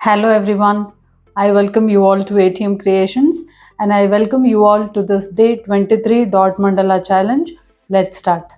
Hello everyone. I welcome you all to ATM Creations and I welcome you all to this day 23 dot mandala challenge. Let's start.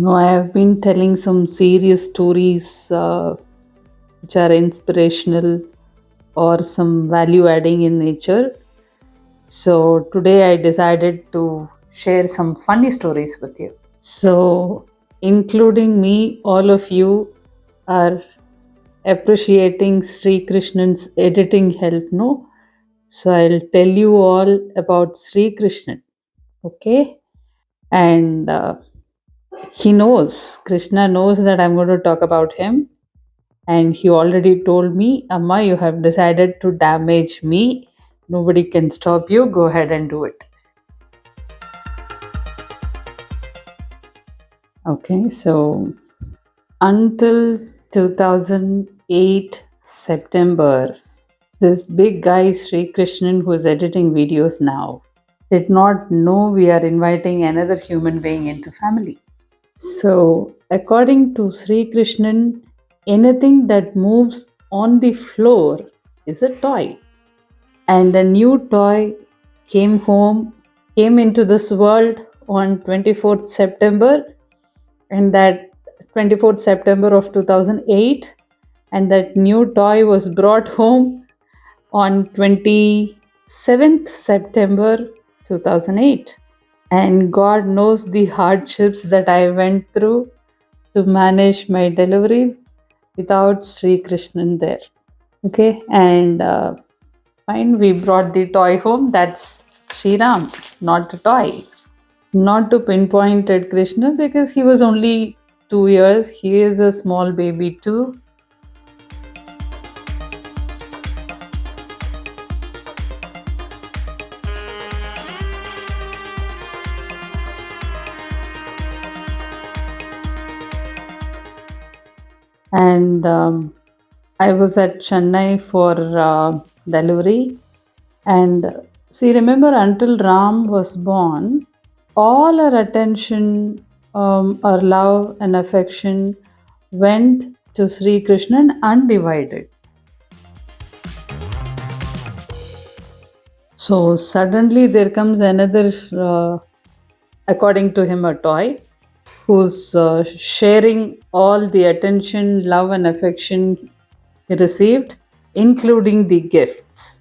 I have been telling some serious stories which are inspirational or some value adding in nature. So today I decided to share some funny stories with you. So, including me, all of you are appreciating Sri Krishnan's editing help, no? So, I'll tell you all about Sri Krishnan, okay? And Krishna knows that I'm going to talk about him. And he already told me, Amma, you have decided to damage me. Nobody can stop you. Go ahead and do it. Okay, so until 2008 September, this big guy Sri Krishnan, who is editing videos now, did not know we are inviting another human being into family. So, according to Sri Krishnan, anything that moves on the floor is a toy. And a new toy came into this world on 24th September, and that 24th September of 2008, and that new toy was brought home on 27th September 2008. And God knows the hardships that I went through to manage my delivery without Sri Krishnan there. Okay, and fine, we brought the toy home. That's Sri Ram, not a toy. Not to pinpoint at Krishna because he was only 2 years. He is a small baby too. And I was at Chennai for delivery. And see, remember, until Ram was born, all our attention, our love and affection went to Sri Krishnan undivided. So suddenly there comes another, according to him, a toy who's sharing all the attention, love, and affection he received, including the gifts.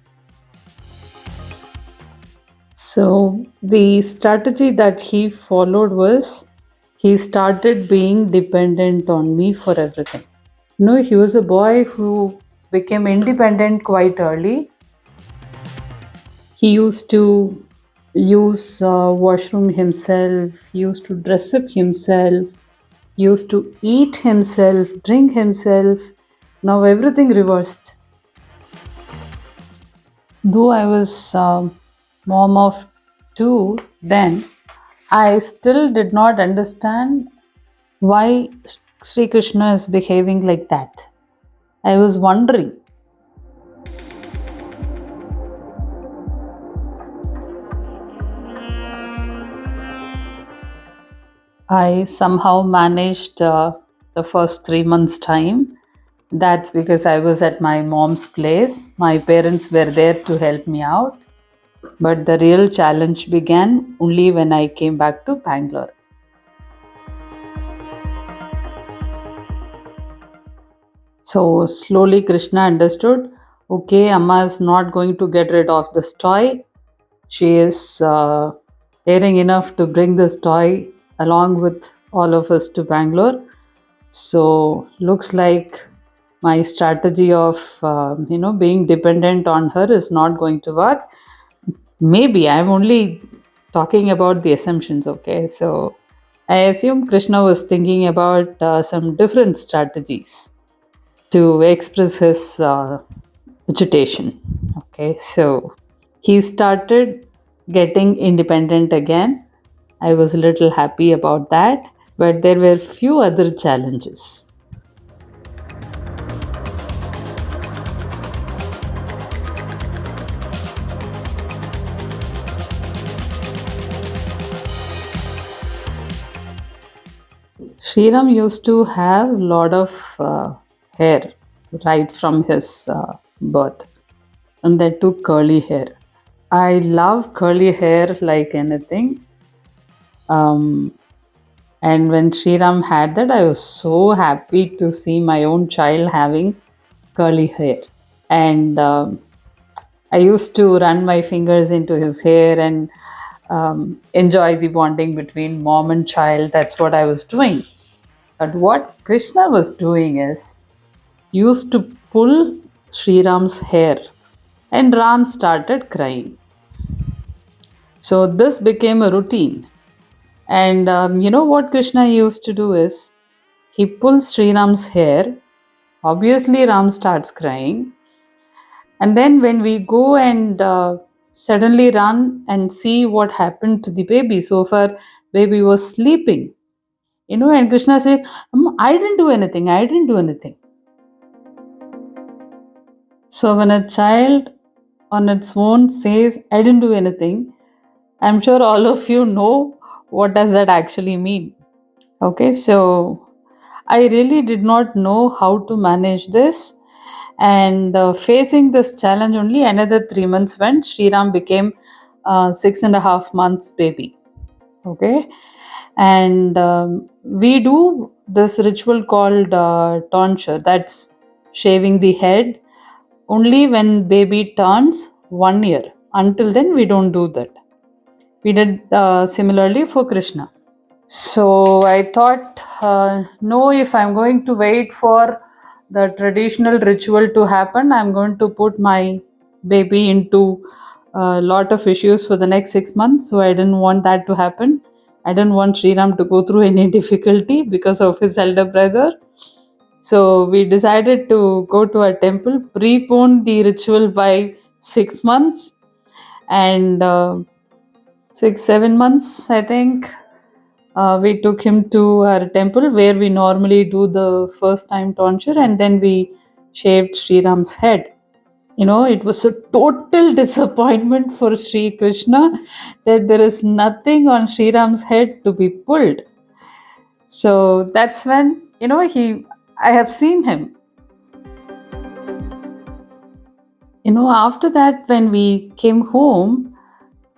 So, the strategy that he followed was he started being dependent on me for everything. No, he was a boy who became independent quite early. He used to use washroom himself, he used to dress up himself, used to eat himself, drink himself. Now everything reversed. Though I was mom of two then, I still did not understand why Sri Krishna is behaving like that. I was wondering. I somehow managed the first 3 months' time. That's because I was at my mom's place. My parents were there to help me out. But the real challenge began only when I came back to Bangalore. So slowly Krishna understood, okay, Amma is not going to get rid of this toy. She is caring enough to bring this toy along with all of us to Bangalore. So looks like my strategy of being dependent on her is not going to work. Maybe I'm only talking about the assumptions. Okay, so I assume Krishna was thinking about some different strategies to express his agitation. Okay, so he started getting independent again. I was a little happy about that, but there were few other challenges. Sriram used to have a lot of hair right from his birth, and that took curly hair. I love curly hair like anything. Um, and when Sriram had that, I was so happy to see my own child having curly hair. And I used to run my fingers into his hair and enjoy the bonding between mom and child. That's what I was doing. But what Krishna was doing is used to pull Sri Ram's hair, and Ram started crying. So this became a routine. And you know what Krishna used to do is he pulls Sri Ram's hair. Obviously, Ram starts crying. And then when we go and suddenly run and see what happened to the baby, so far baby was sleeping, and Krishna said, I didn't do anything, I didn't do anything. So when a child on its own says, I didn't do anything, I'm sure all of you know what does that actually mean. Okay, so I really did not know how to manage this. And facing this challenge, only another 3 months went. Sriram became 6.5 months baby. Okay, and we do this ritual called tonsure. That's shaving the head only when baby turns 1 year. Until then, we don't do that. We did similarly for Krishna. So I thought, no, if I'm going to wait for the traditional ritual to happen, I'm going to put my baby into a lot of issues for the next 6 months. So I didn't want that to happen. I didn't want Sriram to go through any difficulty because of his elder brother. So we decided to go to a temple, prepone the ritual by 6 months, and 6, 7 months, I think, we took him to our temple where we normally do the first time tonsure, and then we shaved Sri Ram's head. It was a total disappointment for Sri Krishna that there is nothing on Sri Ram's head to be pulled. So that's when, I have seen him. After that, when we came home,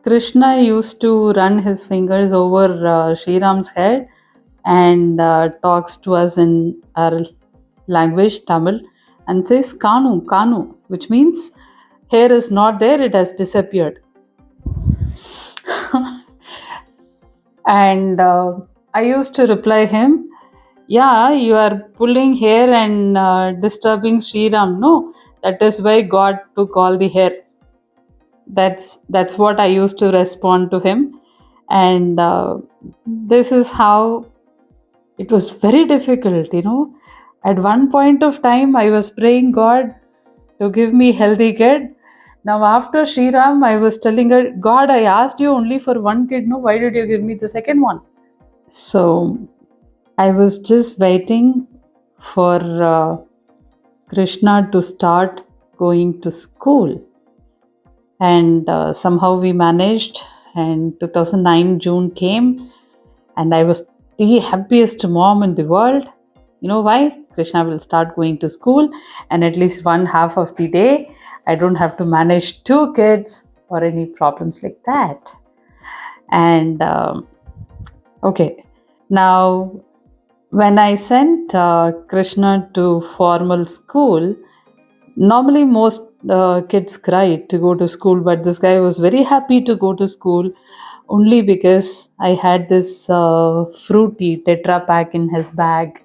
Krishna used to run his fingers over Sri Ram's head and talks to us in our language, Tamil, and says Kanu, Kanu, which means hair is not there, it has disappeared. And I used to reply him, yeah, you are pulling hair and disturbing Sri Ram. No, that is why God took all the hair. That's what I used to respond to him. And this is how it was very difficult. At one point of time, I was praying God to give me healthy kid. Now after Sri Ram, I was telling her, God, I asked you only for one kid. No, why did you give me the second one? So I was just waiting for Krishna to start going to school, and somehow we managed. And 2009 June came, and I was the happiest mom in the world. You know why? Krishna will start going to school, and at least one half of the day, I don't have to manage two kids or any problems like that. And okay, now When I sent Krishna to formal school, normally most kids cry to go to school, but this guy was very happy to go to school only because I had this fruity Tetra pack in his bag.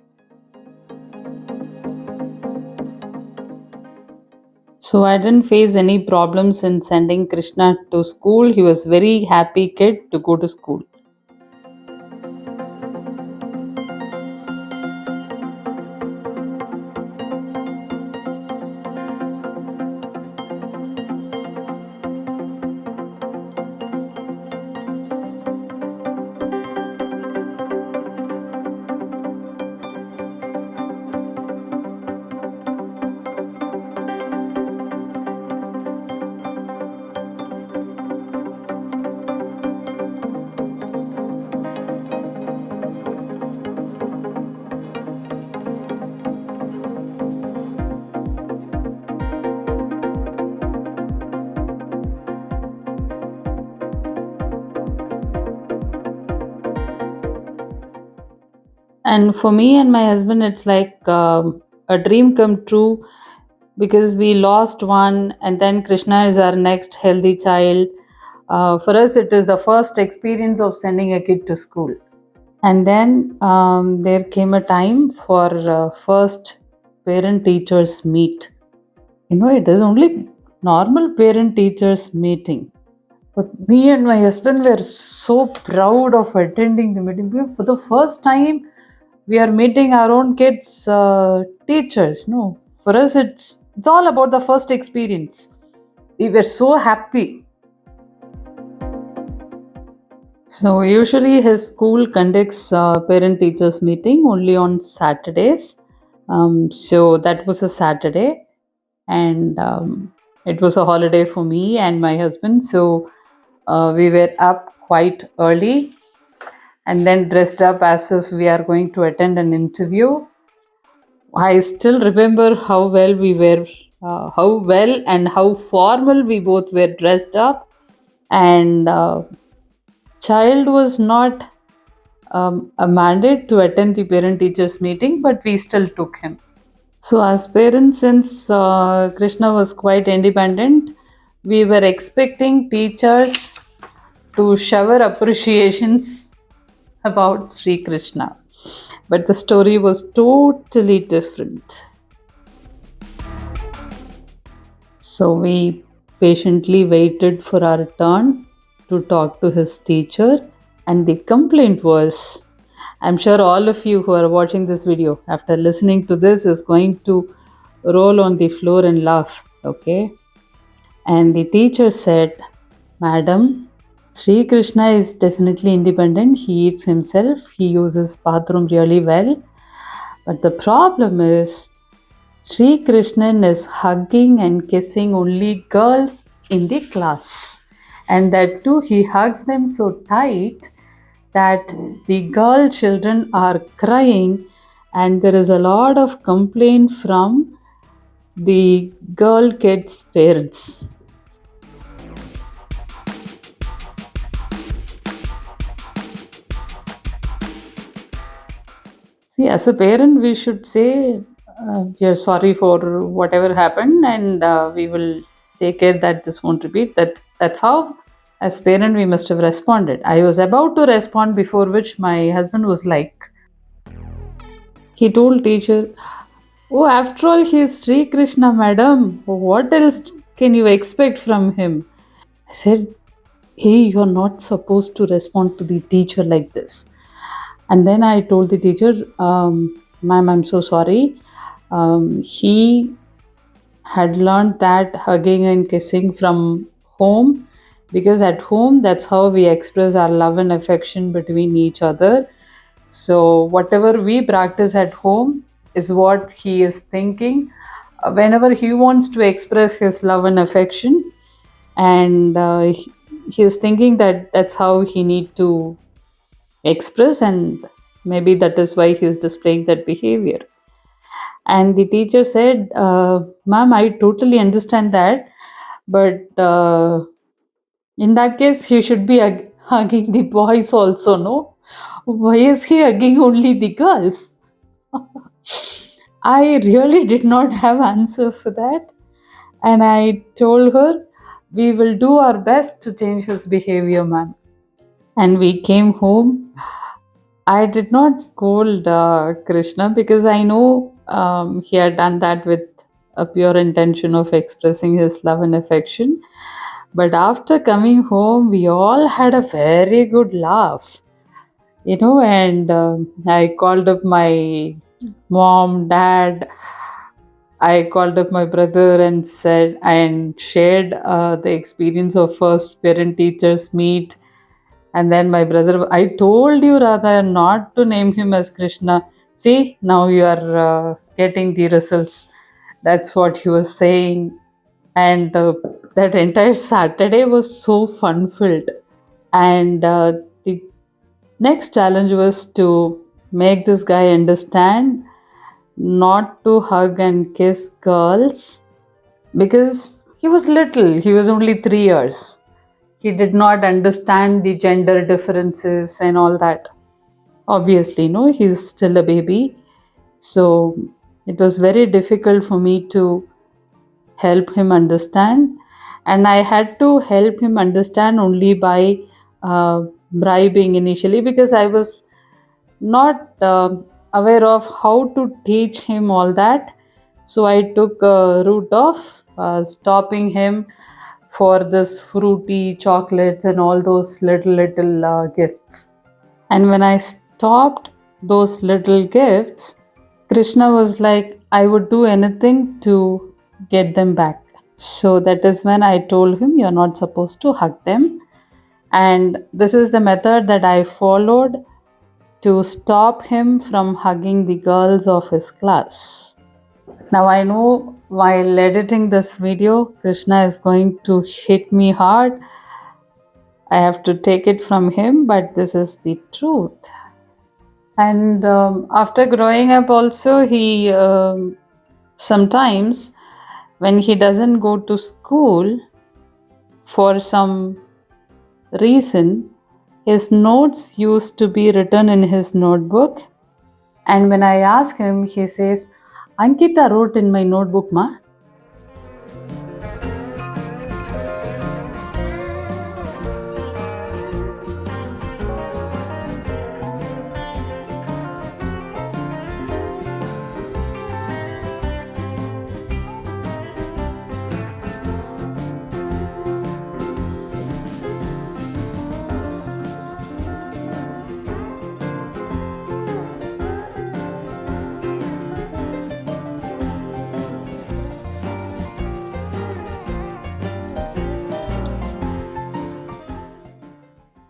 So I didn't face any problems in sending Krishna to school. He was very happy kid to go to school. And for me and my husband, it's like a dream come true because we lost one, and then Krishna is our next healthy child. For us, it is the first experience of sending a kid to school. And then there came a time for first parent teachers meet. It is only normal parent teachers meeting. But me and my husband were so proud of attending the meeting. For the first time, we are meeting our own kids' teachers. No, for us, it's all about the first experience. We were so happy. So usually his school conducts parent teachers meeting only on Saturdays. So that was a Saturday, and it was a holiday for me and my husband. So we were up quite early and then dressed up as if we are going to attend an interview. I still remember how well and how formal we both were dressed up, and child was not a mandate to attend the parent teachers meeting, but we still took him. So, as parents, since Krishna was quite independent, we were expecting teachers to shower appreciations about Sri Krishna. But the story was totally different. So, we patiently waited for our turn to talk to his teacher, and the complaint was, I'm sure all of you who are watching this video after listening to this is going to roll on the floor and laugh. Okay. And the teacher said, Madam, Sri Krishna is definitely independent. He eats himself. He uses bathroom really well. But the problem is Sri Krishnan is hugging and kissing only girls in the class. And that too, he hugs them so tight that the girl children are crying, and there is a lot of complaint from the girl kids' parents. See, as a parent, we should say we are sorry for whatever happened, and we will take care that this won't repeat. That's how, as parent, we must have responded. I was about to respond before which my husband was like, he told teacher, "Oh, after all, he is Sri Krishna, madam. What else can you expect from him?" I said, "Hey, you're not supposed to respond to the teacher like this." And then I told the teacher, Ma'am, I'm so sorry. He had learned that hugging and kissing from home, because at home, that's how we express our love and affection between each other. So, whatever we practice at home is what he is thinking. Whenever he wants to express his love and affection, and he is thinking that that's how he need to express, and maybe that is why he is displaying that behavior. And the teacher said, Ma'am, I totally understand that, but in that case, he should be hugging the boys also, no? Why is he hugging only the girls? I really did not have answer for that. And I told her, we will do our best to change his behavior, ma'am. And we came home. I did not scold Krishna because I know he had done that with a pure intention of expressing his love and affection. But after coming home, we all had a very good laugh, and I called up my mom, dad. I called up my brother and said and shared the experience of first parent teachers meet. And then my brother, I told you rather not to name him as Krishna. See, now you are getting the results. That's what he was saying. And that entire Saturday was so fun filled. And the next challenge was to make this guy understand not to hug and kiss girls because he was little, he was only 3 years. He did not understand the gender differences and all that. Obviously, no, he's still a baby. So it was very difficult for me to help him understand. And I had to help him understand only by bribing initially because I was not aware of how to teach him all that. So I took a route of stopping him for this fruity chocolates and all those little gifts. And when I stopped those little gifts, Krishna was like, I would do anything to get them back. So that is when I told him, you're not supposed to hug them. And this is the method that I followed to stop him from hugging the girls of his class. Now I know while editing this video, Krishna is going to hit me hard. I have to take it from him, but this is the truth. And after growing up, also, he sometimes when he doesn't go to school for some reason, his notes used to be written in his notebook. And when I ask him, he says, Ankita wrote in my notebook, ma.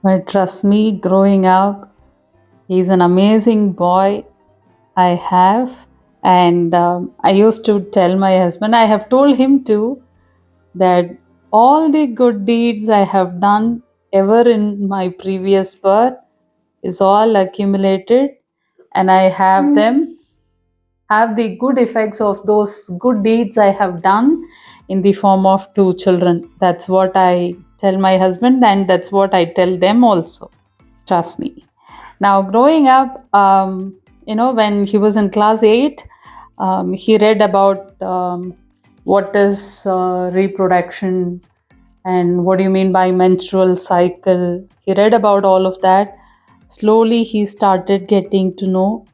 But trust me, growing up, he's an amazing boy I have. And I used to tell my husband, I have told him too, that all the good deeds I have done ever in my previous birth is all accumulated, and I have them have the good effects of those good deeds I have done in the form of 2 children. That's what I tell my husband, and that's what I tell them also. Trust me. Now, growing up, when he was in class 8, he read about what is reproduction and what do you mean by menstrual cycle. He read about all of that. Slowly, he started getting to know.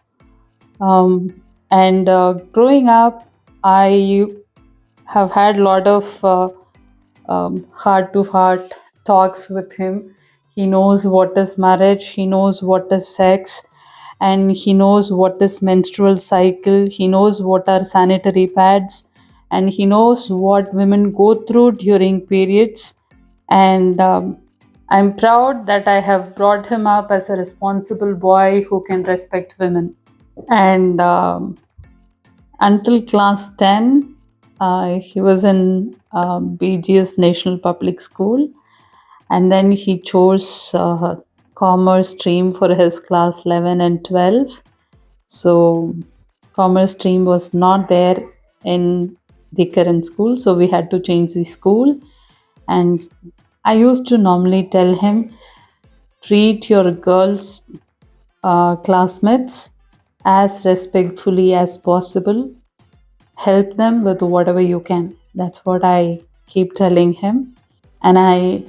And growing up, I have had a lot of heart to heart talks with him. He knows what is marriage, he knows what is sex, and he knows what is menstrual cycle, he knows what are sanitary pads, and he knows what women go through during periods. And I'm proud that I have brought him up as a responsible boy who can respect women. And until class 10, he was in BGS National Public School, and then he chose commerce stream for his class 11 and 12. So commerce stream was not there in the current school, so we had to change the school. And I used to normally tell him, treat your girls classmates as respectfully as possible. Help them with whatever you can. That's what I keep telling him. And I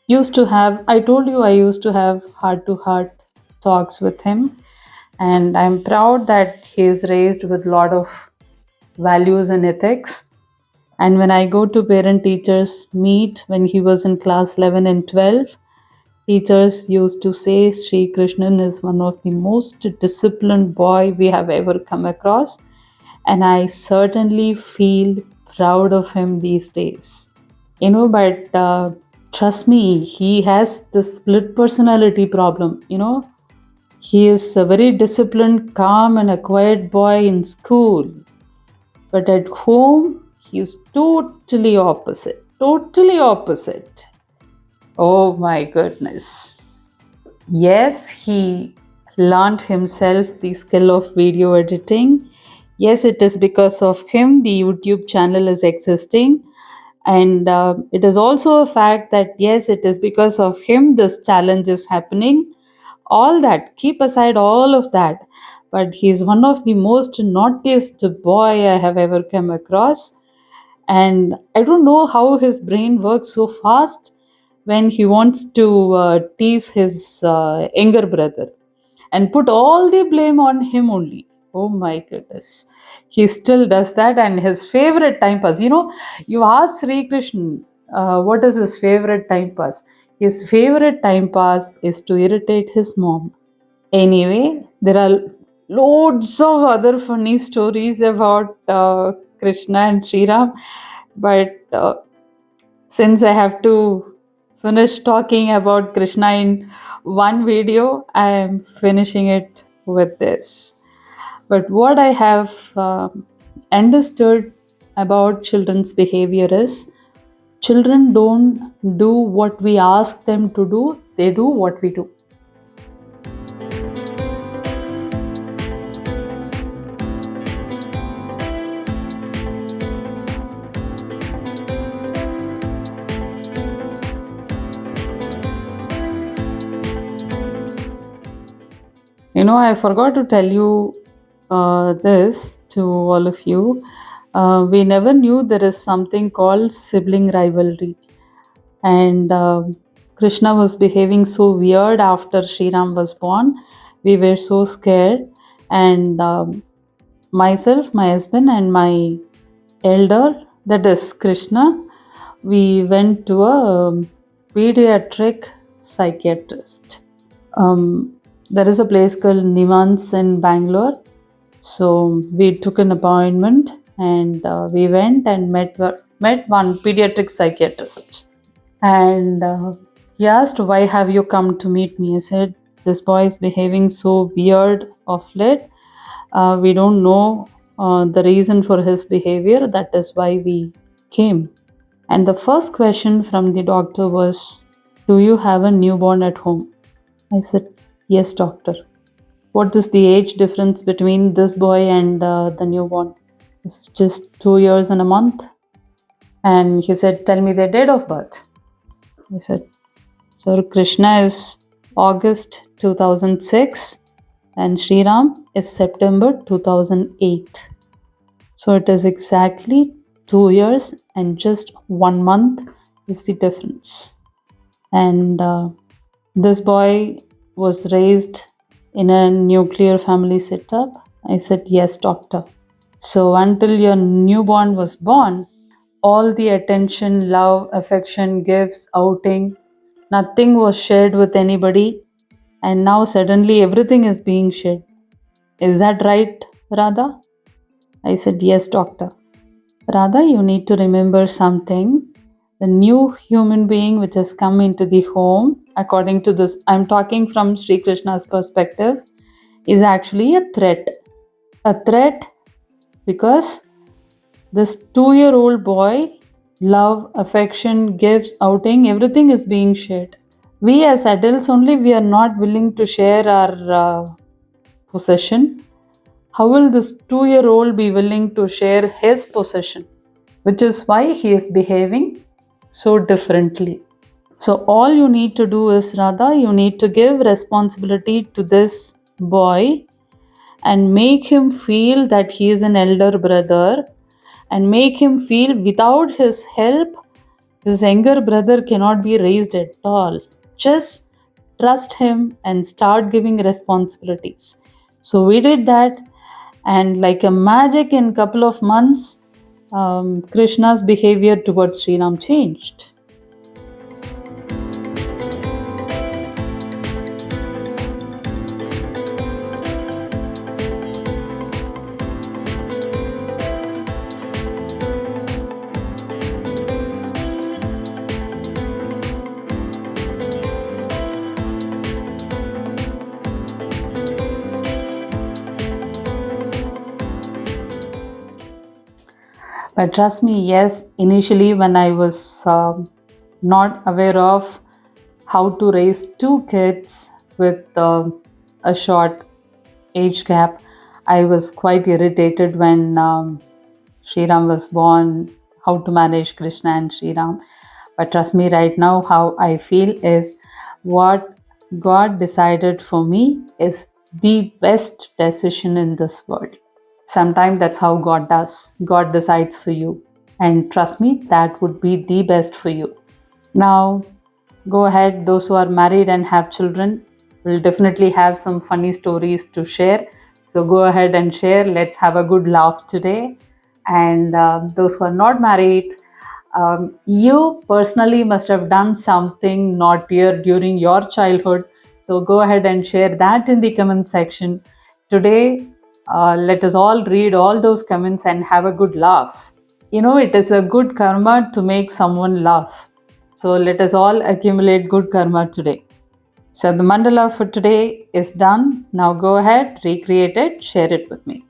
told you I used to have heart to heart talks with him. And I'm proud that he is raised with a lot of values and ethics. And when I go to parent teachers meet when he was in class 11 and 12, teachers used to say Sri Krishnan is one of the most disciplined boy we have ever come across, and I certainly feel proud of him these days. But trust me, he has the split personality problem. He is a very disciplined, calm, and a quiet boy in school, but at home he is totally opposite. Totally opposite. Oh my goodness. Yes, he learned himself the skill of video editing. Yes, it is because of him the YouTube channel is existing. And it is also a fact that, yes, it is because of him this challenge is happening. All that, keep aside all of that. But he's one of the most naughtiest boy I have ever come across. And I don't know how his brain works so fast when he wants to tease his younger brother and put all the blame on him only. Oh my goodness. He still does that, and his favorite time pass. You ask Sri Krishna what is his favorite time pass. His favorite time pass is to irritate his mom. Anyway, there are loads of other funny stories about Krishna and Sriram, but since I have to finish talking about Krishna in one video, I am finishing it with this. But what I have understood about children's behavior is children don't do what we ask them to do, they do what we do. I forgot to tell you this to all of you. We never knew there is something called sibling rivalry. And Krishna was behaving so weird after Sriram was born. We were so scared. And myself, my husband, and my elder, that is Krishna, we went to a pediatric psychiatrist. There is a place called Nivans in Bangalore. So we took an appointment and we went and met one pediatric psychiatrist. And he asked, "Why have you come to meet me?" I said, "This boy is behaving so weird of late. We don't know the reason for his behavior. That is why we came." And the first question from the doctor was, "Do you have a newborn at home?" I said, "Yes, doctor." "What is the age difference between this boy and the newborn?" "It's just 2 years and a month." And he said, "Tell me their date of birth." I said, "Sir, Krishna is August 2006 and Sriram is September 2008. So it is exactly 2 years and just 1 month is the difference." And this boy was raised in a nuclear family setup. I said, "Yes, doctor." So until your newborn was born, all the attention, love, affection, gifts, outing, nothing was shared with anybody. And now suddenly everything is being shared. Is that right, Radha? I said, "Yes, doctor." "Radha, you need to remember something. The new human being which has come into the home, according to this, I'm talking from Sri Krishna's perspective, is actually a threat. A threat because this 2-year-old boy, love, affection, gifts, outing, everything is being shared. We as adults only, we are not willing to share our possession. How will this 2-year-old be willing to share his possession?" Which is why he is behaving so differently. So all you need to do is, Radha, you need to give responsibility to this boy and make him feel that he is an elder brother, and make him feel without his help, this younger brother cannot be raised at all. Just trust him and start giving responsibilities. So we did that, and like a magic, in couple of months, Krishna's behavior towards Sri Ram changed. But trust me, yes, initially when I was not aware of how to raise two kids with a short age gap, I was quite irritated when Sri Ram was born, how to manage Krishna and Sri Ram. But trust me, right now, how I feel is what God decided for me is the best decision in this world. Sometimes that's how God does. God decides for you. And trust me, that would be the best for you. Now, go ahead. Those who are married and have children will definitely have some funny stories to share. So go ahead and share. Let's have a good laugh today. And those who are not married, you personally must have done something naughtier during your childhood. So go ahead and share that in the comment section. Today, let us all read all those comments and have a good laugh. It is a good karma to make someone laugh. So let us all accumulate good karma today. So the mandala for today is done. Now go ahead, recreate it, share it with me.